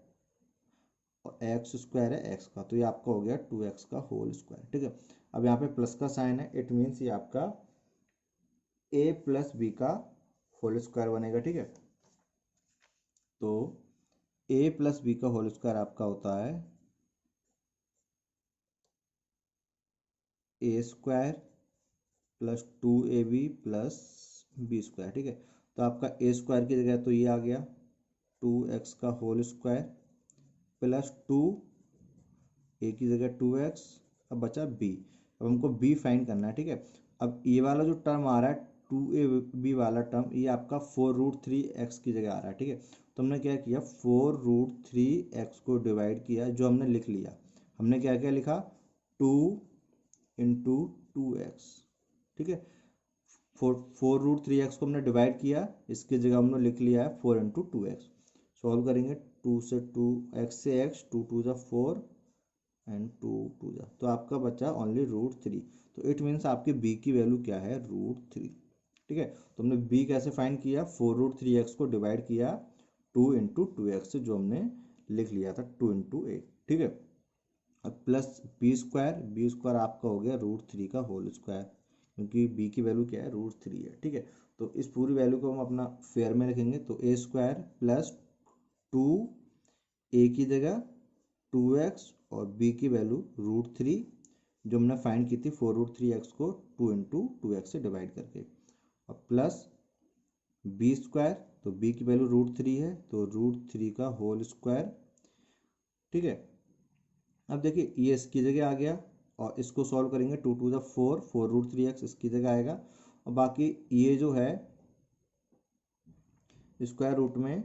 और x² है x का, तो ये आपका हो गया 2x का होल स्क्वायर, ठीक है। अब यहाँ पे प्लस का साइन है, इट मीन्स ये आपका a प्लस b का होल स्क्वायर बनेगा, ठीक है। तो a प्लस बी का होल स्क्वायर आपका होता है a² plus 2ab plus b², ठीक है। तो आपका a² की जगह तो ये आ गया 2x का होल स्क्वायर प्लस 2, a की जगह 2x, अब बचा b। अब हमको b फाइंड करना है, ठीक है। अब ये वाला जो टर्म आ रहा है 2ab वाला टर्म, ये आपका 4√3x की जगह आ रहा है, ठीक है। तो हमने क्या किया, 4√3x को डिवाइड किया, जो हमने लिख लिया। हमने क्या क्या लिखा, 2 इंटू 2x, ठीक है। 4√3x को हमने डिवाइड किया, इसकी जगह हमने लिख लिया है 4 इंटू 2x। सॉल्व करेंगे, 2 से 2 x से x, 2 2 जा 4 एंड 2 2 जा, तो आपका बचा ओनली √3। तो इट मीन्स आपकी b की वैल्यू क्या है, √3, ठीक है। तो हमने b कैसे फाइंड किया, 4√3x को डिवाइड किया 2 इंटू 2x से, जो हमने लिख लिया था 2 इंटू 8, ठीक है। अब प्लस b² आपका हो गया √3 का होल स्क्वायर, क्योंकि b की वैल्यू क्या है, √3 है, ठीक है। तो इस पूरी वैल्यू को हम अपना फेयर में रखेंगे, तो a² प्लस 2 a की जगह 2x और b की वैल्यू √3, जो हमने फाइंड की थी 4√3x को 2 इंटू 2x से डिवाइड करके, और प्लस b², तो b की वैल्यू √3 है तो √3 का होल स्क्वायर, ठीक है। अब देखिए ये इसकी जगह आ गया और इसको सॉल्व करेंगे, 2 × 4, 4√3x इसकी जगह आएगा। और बाकी ये जो है स्क्वायर रूट में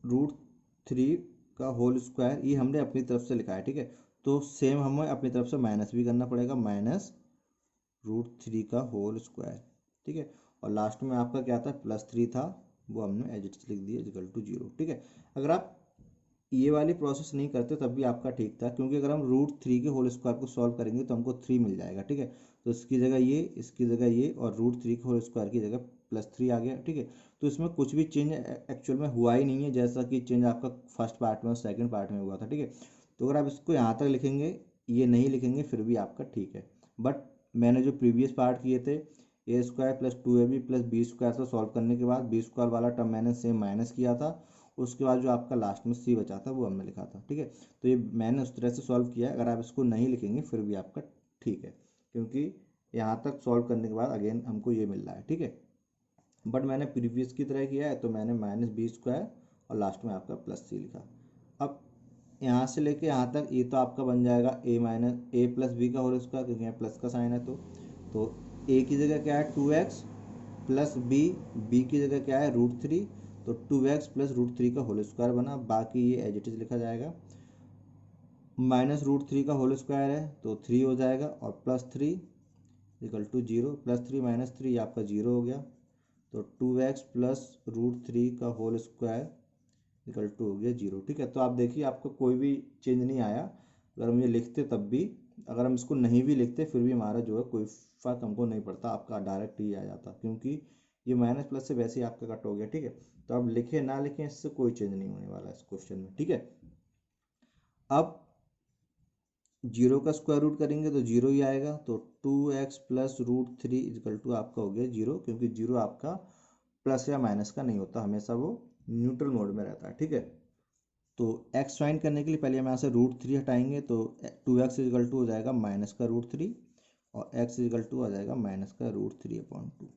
√3 का होल स्क्वायर, ये हमने अपनी तरफ से लिखा है, ठीक है। तो सेम हमें अपनी तरफ से माइनस भी करना पड़ेगा, -√3 का होल स्क्वायर, ठीक है। और लास्ट में आपका क्या था, +3 था, वो हमने एज इट इज लिख दिया = 0, ठीक है। अगर आप ये वाली प्रोसेस नहीं करते तब भी आपका ठीक था, क्योंकि अगर हम √3 के होल स्क्वायर को सॉल्व करेंगे तो हमको 3 मिल जाएगा, ठीक है। तो इसकी जगह ये, इसकी जगह ये, और √3 के होल स्क्वायर की जगह +3 आ गया, ठीक है। तो इसमें कुछ भी चेंज एक्चुअल में हुआ ही नहीं है, जैसा कि चेंज आपका फर्स्ट पार्ट में और सेकंड पार्ट में हुआ था, ठीक है। तो अगर आप इसको यहाँ तक लिखेंगे, ये नहीं लिखेंगे, फिर भी आपका ठीक है। बट मैंने जो प्रीवियस पार्ट किए थे, a² + 2ab + b² से सॉल्व करने के बाद b² वाला टर्म मैंने सेम माइनस किया था, उसके बाद जो आपका लास्ट में c बचा था वो हमने लिखा था, ठीक है। तो ये मैंने उस तरह से सॉल्व किया है। अगर आप इसको नहीं लिखेंगे फिर भी आपका ठीक है, क्योंकि यहाँ तक सॉल्व करने के बाद अगेन हमको ये मिल रहा है, ठीक है। बट मैंने प्रीवियस की तरह किया है, तो मैंने -b² और लास्ट में आपका +c लिखा। अब यहाँ से लेके यहाँ तक ये तो आपका बन जाएगा a + b का होल स्क्वायर, क्योंकि यहाँ प्लस का साइन है। तो a की जगह क्या है, 2x + b की जगह क्या है, √3, तो 2x + √3 का होल स्क्वायर बना। बाकी ये एज इट इज लिखा जाएगा, -√3 का होल स्क्वायर है तो 3 हो जाएगा, और +3 = 0, +3 - 3 आपका 0 हो गया। तो 2x + √3 का होल स्क्वायर = हो गया 0, ठीक है। तो आप देखिए आपको कोई भी चेंज नहीं आया, अगर हम ये लिखते तब भी, अगर हम इसको नहीं भी लिखते फिर भी हमारा जो है कोई फर्क हमको नहीं पड़ता, आपका डायरेक्ट ही आ जाता, क्योंकि ये माइनस प्लस से वैसे ही आपका कट हो गया, ठीक है। तो आप लिखे ना लिखें, इससे कोई चेंज नहीं होने वाला इस क्वेश्चन में, ठीक है। अब 0 का स्क्वायर रूट करेंगे तो 0 ही आएगा, तो 2x + √3 = आपका हो गया 0, क्योंकि 0 आपका प्लस या माइनस का नहीं होता, हमेशा वो न्यूट्रल मोड में रहता है, ठीक है। तो x फाइंड करने के लिए पहले हम यहाँ से √3 हटाएंगे, तो 2x = हो जाएगा -√3, और x = आ जाएगा -√3/2,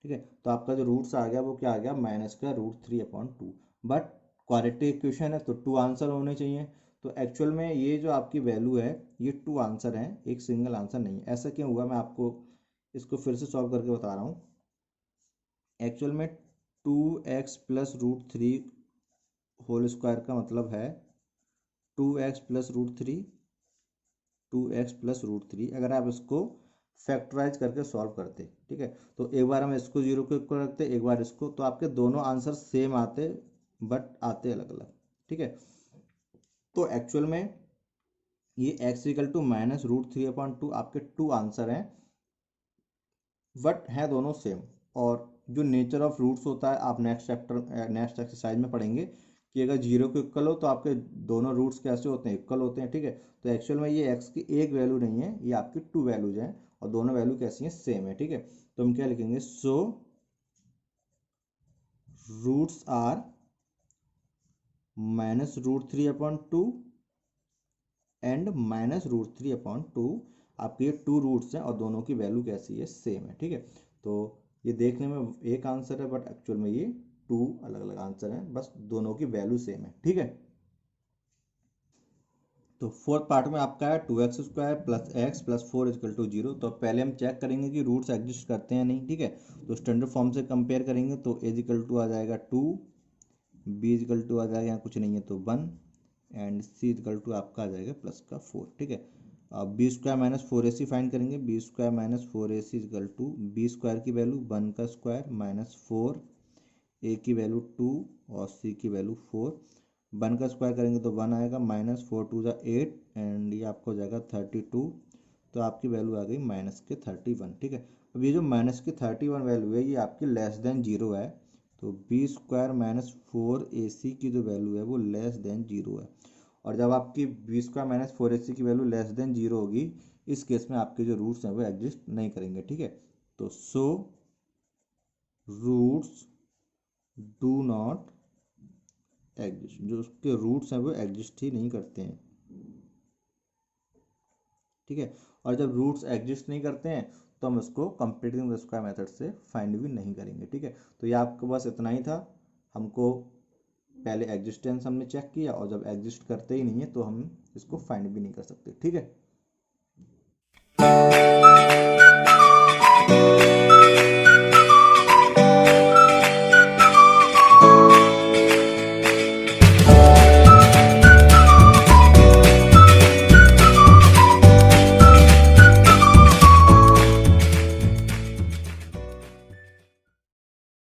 ठीक है। तो आपका जो रूट्स आ गया वो क्या आ गया, -√3/2। बट क्वाड्रेटिक इक्वेशन है तो 2 आंसर होने चाहिए। तो एक्चुअल में ये जो आपकी वैल्यू है, ये 2 आंसर हैं, एक सिंगल आंसर नहीं है। ऐसा क्यों हुआ, मैं आपको इसको फिर से सॉल्व करके बता रहा हूँ। एक्चुअल में 2x + √3 होल स्क्वायर का मतलब है 2x + √3, 2x + √3। अगर आप इसको फैक्टराइज करके सॉल्व करते, ठीक है, तो एक बार हम इसको 0 के इक्वल रखते, एक बार इसको, तो आपके दोनों आंसर सेम आते, बट आते अलग अलग, ठीक है। तो एक्चुअल में ये x = -√3/2 आपके 2 आंसर हैं, बट हैं दोनों सेम। और जो नेचर ऑफ रूट्स होता है, आप नेक्स्ट चैप्टर नेक्स्ट एक्सरसाइज में पढ़ेंगे कि अगर 0 के इक्वल हो तो आपके दोनों रूट्स कैसे होते हैं, इक्वल होते हैं, ठीक है। तो एक्चुअल में ये x की एक वैल्यू नहीं है, ये आपकी 2 वैल्यूज हैं, और दोनों वैल्यू कैसी हैं, सेम है, ठीक है। तो हम क्या लिखेंगे, सो रूट्स आर -√3/2 एंड -√3/2, आपके ये 2 रूट्स हैं और दोनों की वैल्यू कैसी है, सेम है, ठीक है। तो ये देखने में एक आंसर है, बट एक्चुअल में ये 2 अलग अलग आंसर हैं, बस दोनों की वैल्यू सेम है, ठीक है। तो फोर्थ पार्ट में आपका है 2x² + x + 4 = 0। तो पहले हम चेक करेंगे कि रूट्स एग्जिस्ट करते हैं नहीं, ठीक है। तो स्टैंडर्ड फॉर्म से कंपेयर करेंगे, तो a = आ जाएगा 2, b = आ जाएगा, यहाँ कुछ नहीं है तो 1, एंड c = आपका आ जाएगा +4, ठीक है। अब b² - 4ac फाइंड करेंगे, b² - 4ac = b² की वैल्यू 1 का स्क्वायर -4, a की वैल्यू 2 और c की वैल्यू 4। 1 का स्क्वायर करेंगे तो 1 आएगा, -4 × 2 = 8, एंड ये आपको हो जाएगा 32। तो आपकी वैल्यू आ गई -31, ठीक है। अब ये जो -31 वैल्यू है, ये आपकी लेस देन 0 है, तो b² - 4ac की जो वैल्यू है वो लेस देन 0 है। और जब आपकी b² - 4ac की वैल्यू लेस देन 0 होगी, इस केस में आपके जो रूट्स हैं वो एग्जिस्ट नहीं करेंगे, ठीक है। तो so roots do not exist, जो उसके रूट्स हैं वो एग्जिस्ट ही नहीं करते हैं, ठीक है। और जब रूट्स एग्जिस्ट नहीं करते हैं तो हम उसको कंप्लीटिंग द स्क्वायर मेथड से फाइंड भी नहीं करेंगे, ठीक है। तो ये आपको बस इतना ही था, हमको पहले एग्जिस्टेंस हमने चेक किया, और जब एग्जिस्ट करते ही नहीं है तो हम इसको फाइंड भी नहीं कर सकते, ठीक है। है।